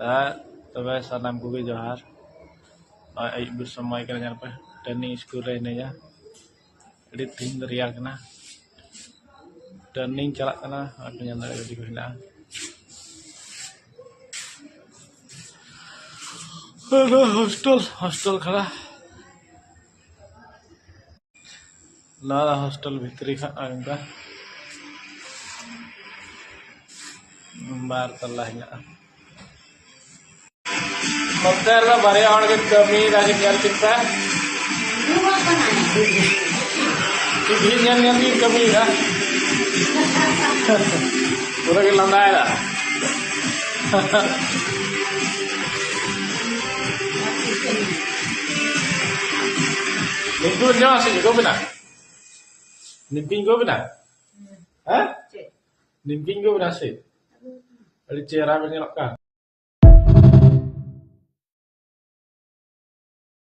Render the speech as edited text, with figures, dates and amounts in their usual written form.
तबे सानाम को जोहार ayub bersama ikan apa training school ini ya jadi tim dari kena training calak kena apa yang ada di kena ada hostel kena nada hostel भीतरी का बार तल्लाहnya Hotel बारे और के कमी राजी कर चिंता टीवी न्यान की कमी है पूरा के लंदा है निम्पिंग जो सही को बिना निम्पिंग को बिना हाँ निम्पिंग को बिना सही अरे चेहरा में नहीं लगता